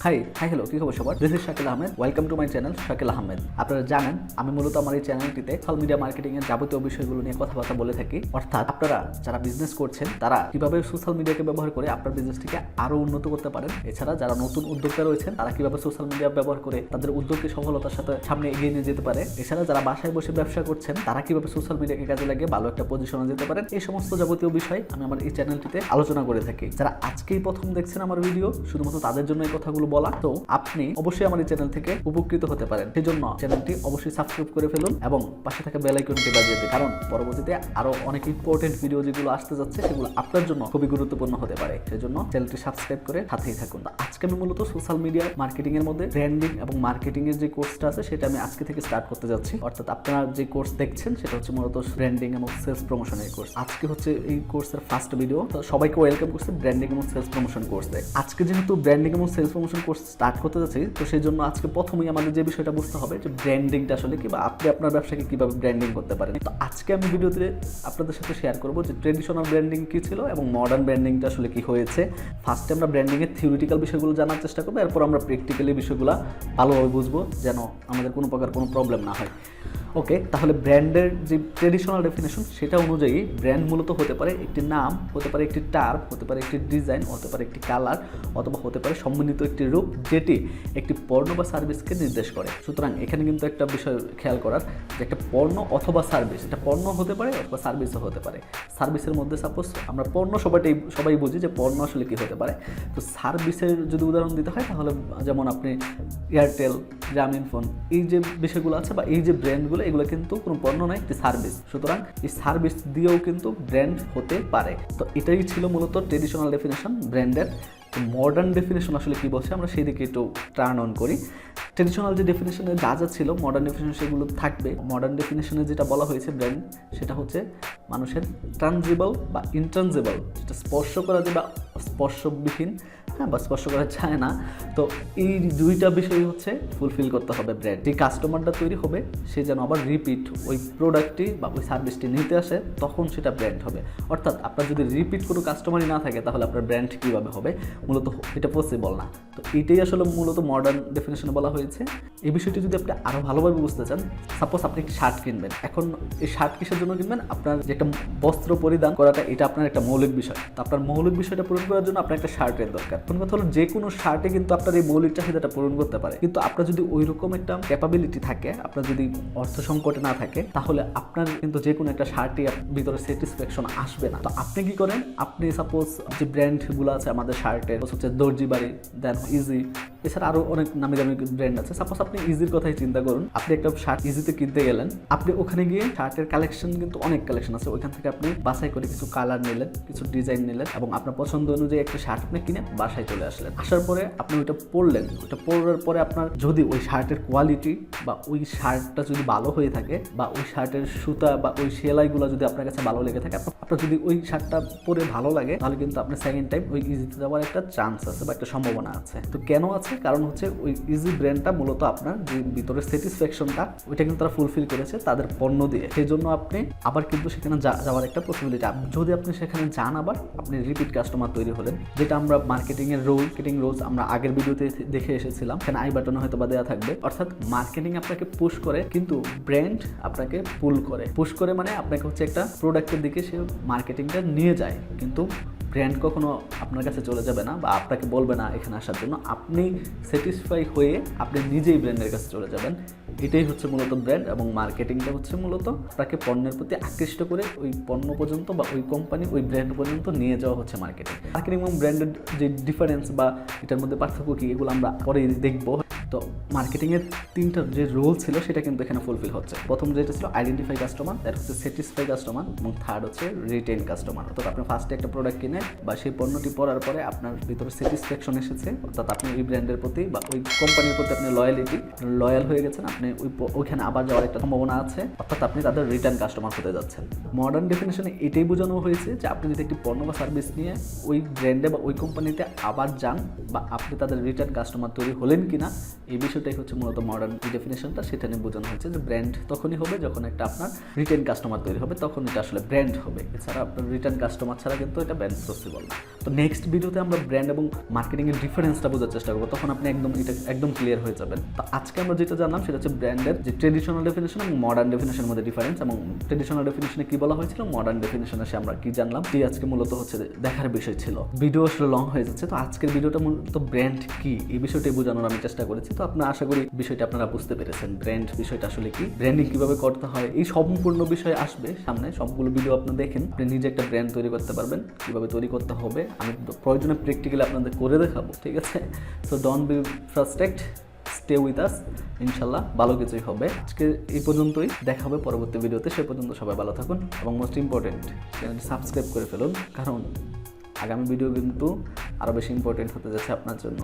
Hi hello, কি খবর সবার? This is Shakil Ahmed. Welcome to my channel Shakil Ahmed. আপনারা জানেন আমি মূলত আমার এই চ্যানেলটিতে সোশ্যাল মিডিয়া মার্কেটিং এর যাবতীয় বিষয়গুলো নিয়ে কথাবার্তা বলে থাকি। অর্থাৎ আপনারা যারা বিজনেস করছেন তারা কিভাবে সোশ্যাল মিডিয়াকে ব্যবহার করে আপনার বিজনেসটিকে আরো উন্নত করতে পারেন। এছাড়া যারা নতুন উদ্যোক্তা রয়েছেন তারা কিভাবে সোশ্যাল মিডিয়া ব্যবহার করে তাদের উদ্যোগকে সফলতার সাথে সামনে এগিয়ে নিয়ে যেতে পারে। এছাড়া যারা বাসায় বসে ব্যবসা করছেন তারা কিভাবে সোশ্যাল মিডিয়াকে কাজে লাগিয়ে ভালো একটা পজিশনে যেতে পারেন। এই সমস্ত যাবতীয় বিষয় আমি আমার এই চ্যানেলটিতে আলোচনা করে থাকি। যারা আজকেই প্রথম দেখছেন আমার ভিডিও, শুধুমাত্র তাদের জন্য এই কথাগুলো বলা। তো আপনি অবশ্যই আমার এই চ্যানেল থেকে উপকৃত হতে পারেন। সেই জন্য চ্যানেলটি অবশ্যই সাবস্ক্রাইব করে ফেলুন এবং পাশে থাকা বেল আইকনটি বাজিয়ে দিন, কারণ পরবর্তীতে আরো অনেক ইম্পর্টেন্ট ভিডিও যেগুলো আসতে যাচ্ছে সেগুলো আপনার জন্য খুবই গুরুত্বপূর্ণ হতে পারে। সেই জন্য চ্যানেলটি সাবস্ক্রাইব করে সাথেই থাকুন। আজকে আমি মূলত সোশ্যাল মিডিয়া মার্কেটিং এর মধ্যে ব্র্যান্ডিং এবং মার্কেটিং এর যে কোর্সটা আছে সেটা আমি আজকে থেকে স্টার্ট করতে যাচ্ছি। অর্থাৎ আপনারা যে কোর্স দেখছেন সেটা হচ্ছে মূলত ব্র্যান্ডিং এবং সেলস প্রমোশনের কোর্স। আজকে হচ্ছে এই কোর্সের ফার্স্ট ভিডিও। তো সবাইকে ওয়েলকাম করছি ব্র্যান্ডিং এবং সেলস প্রমোশন কোর্সে। আজকে যেহেতু ব্র্যান্ডিং এবং সেলস প্রমোশন কোর্স স্টার্ট করতে যাচ্ছি, তো সেই জন্য আজকে প্রথমেই আমাদের যে বিষয়টা বুঝতে হবে যে ব্র্যান্ডিংটা আসলে কি, বা আপনি আপনার ব্যবসাকে কিভাবে ব্র্যান্ডিং করতে পারেন। তো আজকে আমি ভিডিওতে আপনাদের সাথে শেয়ার করবো যে ট্রেডিশনাল ব্র্যান্ডিং কি ছিল এবং মডার্ন ব্র্যান্ডিংটা আসলে কি হয়েছে। ফার্স্টে আমরা ব্র্যান্ডিং এর থিওরিটিক্যাল বিষয়গুলো জানার চেষ্টা করবো, এরপর আমরা প্র্যাকটিক্যালি বিষয়গুলো ভালোভাবে বুঝবো যেন আমাদের কোনো প্রকার কোনো প্রবলেম না হয়। ওকে, তাহলে ব্র্যান্ডের যে ট্রেডিশনাল ডেফিনেশন সেটা অনুযায়ী ব্র্যান্ড মূলত হতে পারে একটি নাম, হতে পারে একটি টার্ম, হতে পারে একটি ডিজাইন, হতে পারে একটি কালার, অথবা হতে পারে সম্মিলিত একটি রূপ যেটি একটি পণ্য বা সার্ভিসকে নির্দেশ করে। সুতরাং এখানে কিন্তু একটা বিষয় খেয়াল করার যে একটা পণ্য অথবা সার্ভিস, এটা পণ্য হতে পারে অথবা সার্ভিসও হতে পারে। সার্ভিসের মধ্যে সাপোজ আমরা পণ্য সবাই বুঝি যে পণ্য আসলে কি হতে পারে। তো সার্ভিসের যদি উদাহরণ দিতে হয় তাহলে যেমন আপনি এয়ারটেল, গ্রামীণ ফোন, এই যে বিষয়গুলো আছে বা এই যে ব্র্যান্ডগুলো, এগুলো কিন্তু কোনো পণ্য নয়, একটি সার্ভিস। সুতরাং এই সার্ভিস দিয়েও কিন্তু ব্র্যান্ড হতে পারে। তো এটাই ছিল মূলত ট্রেডিশনাল ডেফিনেশন ব্র্যান্ডের। তো মডার্ন ডেফিনেশন আসলে কি বলছে আমরা সেই দিকে একটু টার্ন অন করি। ট্রেডিশনাল যে ডেফিনেশনে যা যা ছিল মডার্ন ডেফিনেশন সেগুলো থাকবে। মডার্ন ডেফিনেশনে যেটা বলা হয়েছে ব্র্যান্ড, সেটা হচ্ছে মানুষের ট্রানজিবল বা ইনট্রানজিবল, যেটা স্পর্শ করা যায় বা স্পর্শবিহীন, বা স্পর্শ করা যায় না। তো এই দুইটা বিষয় হচ্ছে ফুলফিল করতে হবে ব্র্যান্ড। যে কাস্টমারটা তৈরি হবে সে যেন আবার রিপিট ওই প্রোডাক্টটি বা ওই সার্ভিসটি নিতে আসে, তখন সেটা ব্র্যান্ড হবে। অর্থাৎ আপনার যদি রিপিট কোনো কাস্টমারই না থাকে তাহলে আপনার ব্র্যান্ড কীভাবে হবে, মূলত এটা পসিবল না। তো এটাই আসলে মূলত মডার্ন ডেফিনেশনে বলা হয়েছে। এই বিষয়টি যদি আপনি আরও ভালোভাবে বুঝতে চান, সাপোজ আপনি একটি শার্ট কিনবেন। এখন এই শার্ট কিসের জন্য কিনবেন? আপনার যে একটা বস্ত্র পরিধান করাটা, এটা আপনার একটা মৌলিক বিষয়। তো আপনার মৌলিক বিষয়টা পূরণ করার জন্য আপনার একটা শার্টের দরকার। কোন কথা হলো, যে কোনো শার্টে কিন্তু আপনার এই মৌলিক চাহিদাটা পূরণ করতে পারে। কিন্তু আপনার যদি ওই রকম একটা ক্যাপাবিলিটি থাকে, আপনার যদি অর্থ সংকটে না থাকে, তাহলে আপনার কিন্তু যে কোনো একটা শার্টই ভিতরে স্যাটিসফ্যাকশন আসবে না। তো আপনি কি করেন? আপনি সাপোজ যে ব্র্যান্ডগুলো আছে আমাদের শার্টের, হচ্ছে দর্জি বাড়ি, দেন ইজি, এছাড়া আরো অনেক নামি দামি ব্র্যান্ড আছে। সাপোজ আপনি ইজির কথাই চিন্তা করুন। আপনি একটা শার্ট ইজিতে কিনতে গেলেন, আপনি ওখানে গিয়ে শার্টের কালেকশন কিন্তু অনেক কালেকশন আছে, ওইখান থেকে আপনি বাছাই করে কিছু কালার নিলেন, কিছু ডিজাইন নিলেন এবং আপনার পছন্দ অনুযায়ী একটা শার্ট আপনি কিনে বাসায় চলে আসলেন। আসার পরে আপনি ওইটা পরলেন। ওইটা পরার পরে আপনার যদি ওই শার্টের কোয়ালিটি বা ওই শার্টটা যদি ভালো হয়ে থাকে, বা ওই শার্টের সুতা বা ওই সেলাইগুলো যদি আপনার কাছে ভালো লেগে থাকে, আপনার যদি ওই শার্টটা পরে ভালো লাগে, তাহলে কিন্তু আপনার সেকেন্ড টাইম ওই ইজিতে যাওয়ার একটা চান্স আছে বা একটা সম্ভাবনা আছে। তো কেন আছে? কারণ হচ্ছে ওই ইজি ব্র্যান্ডটা মূলত আপনার যে ভিতরের স্যাটিসফ্যাকশনটা ওইটা কিন্তু তারা ফুলফিল করেছে তাদের পণ্য দিয়ে। সেই জন্য আপনি আবার কিন্তু সেখানে যাওয়ার একটা পসিবিলিটি। যদি আপনি সেখানে যান, আবার আপনি রিপিট কাস্টমার তৈরি হলেন, যেটা আমরা মার্কেটিং এর রুলস আমরা আগের ভিডিওতে দেখে এসেছিলাম। এখানে আই বাটনে হয়তো বা দেওয়া থাকবে। অর্থাৎ মার্কেটিং আপনাকে পুশ করে, কিন্তু ব্র্যান্ড আপনাকে পুল করে। পুশ করে মানে আপনাকে হচ্ছে একটা প্রোডাক্টের দিকে সে মার্কেটিংটা নিয়ে যায়, কিন্তু ব্র্যান্ড কখনো আপনার কাছে চলে যাবে না বা আপনাকে বলবে না এখানে আসার জন্য। আপনি স্যাটিসফাই হয়ে আপনি নিজেই ব্র্যান্ডের কাছে চলে যাবেন। এটাই হচ্ছে মূলত ব্র্যান্ড, এবং মার্কেটিংটা হচ্ছে মূলত আপনাকে পণ্যের প্রতি আকৃষ্ট করে ওই পণ্য পর্যন্ত বা ওই কোম্পানি ওই ব্র্যান্ড পর্যন্ত নিয়ে যাওয়া হচ্ছে মার্কেটিং। মার্কেটিং এবং ব্র্যান্ডের যে ডিফারেন্স বা এটার মধ্যে পার্থক্য কি, এগুলো আমরা পরে দেখবো। তো মার্কেটিংয়ের তিনটা যে রোল ছিল সেটা কিন্তু এখানে ফুলফিল হচ্ছে। প্রথম যেটা ছিল আইডেন্টিফাই কাস্টমার, তার হচ্ছে স্যাটিসফাই কাস্টমার, এবং থার্ড হচ্ছে রিটেন কাস্টমার। অর্থাৎ আপনি ফার্স্টে একটা প্রোডাক্ট কিনে বা সেই পণ্যটি পরার পরে আপনার ভিতরে স্যাটিসফ্যাকশন এসেছে, অর্থাৎ আপনি ওই ব্র্যান্ডের প্রতি বা ওই কোম্পানির প্রতি আপনি লয়াল হয়ে গেছেন, আপনি ওইখানে আবার যাওয়ার একটা সম্ভাবনা আছে, অর্থাৎ আপনি তাদের রিটার্ন কাস্টমার হতে যাচ্ছেন। মডার্ন ডেফিনেশনে এটাই বোঝানো হয়েছে যে আপনি যদি একটি পণ্য বা সার্ভিস নিয়ে ওই ব্র্যান্ডে বা ওই কোম্পানিতে আবার যান, বা আপনি তাদের রিটার্ন কাস্টমার তৈরি হলেন কিনা, এই বিষয়টাই হচ্ছে মূলত মডার্ন যে ডেফিনেশনটা সেটা নিয়ে বোঝানো হয়েছে যে ব্র্যান্ড তখনই হবে যখন একটা আপনার রিটেন কাস্টমার তৈরি হবে, তখন এটা আসলে ব্র্যান্ড হবে। এছাড়া আপনার রিটার্ন কাস্টমার ছাড়া কিন্তু এটা ব্র্যান্ড পসিবল না। তো নেক্সট ভিডিওতে আমরা ব্র্যান্ড এবং মার্কেটিংয়ের ডিফারেন্সটা বোঝার চেষ্টা করবো, তখন আপনি এটা একদম ক্লিয়ার হয়ে যাবেন। তো আজকে আমরা যেটা জানলাম সেটা হচ্ছে ব্র্যান্ডের যে ট্রেডিশনাল ডেফিনেশন এবং মডার্ন ডেফিনেশনের মধ্যে ডিফারেন্স, এবং ট্রেডিশনাল ডেফিনেশনে কি বলা হয়েছিল, মডার্ন ডেফিনেশনে এসে আমরা কি জানলাম, যে আজকে মূলত হচ্ছে দেখার বিষয় ছিল। ভিডিও আসলে লং হয়ে যাচ্ছে, তো আজকের ভিডিওটা মূলত ব্র্যান্ড কি এই বিষয়টাই বোঝানোর আমি চেষ্টা করেছি। তো আপনারা আশা করি বিষয়টা আপনারা বুঝতে পেরেছেন, ব্র্যান্ড বিষয়টা আসলে কি, ব্র্যান্ডিং কিভাবে করতে হয়, এই সম্পূর্ণ বিষয় আসবে সামনে। সবগুলো ভিডিও আপনি দেখেন, আপনি নিজে একটা ব্র্যান্ড তৈরি করতে পারবেন, কিভাবে তৈরি করতে হবে আমি প্রয়োজনে প্র্যাকটিক্যালি আপনাদের করে দেখাবো, ঠিক আছে? So don't be frustrated, stay with us, ইনশাল্লাহ ভালো কিছুই হবে। আজকে এই পর্যন্তই, দেখা হবে পরবর্তী ভিডিওতে। সে পর্যন্ত সবাই ভালো থাকুন এবং মোস্ট ইম্পর্টেন্ট চ্যানেলটি সাবস্ক্রাইব করে ফেলুন, কারণ আগামী ভিডিও কিন্তু আরও বেশি ইম্পর্টেন্ট হতে যাচ্ছে আপনার জন্য।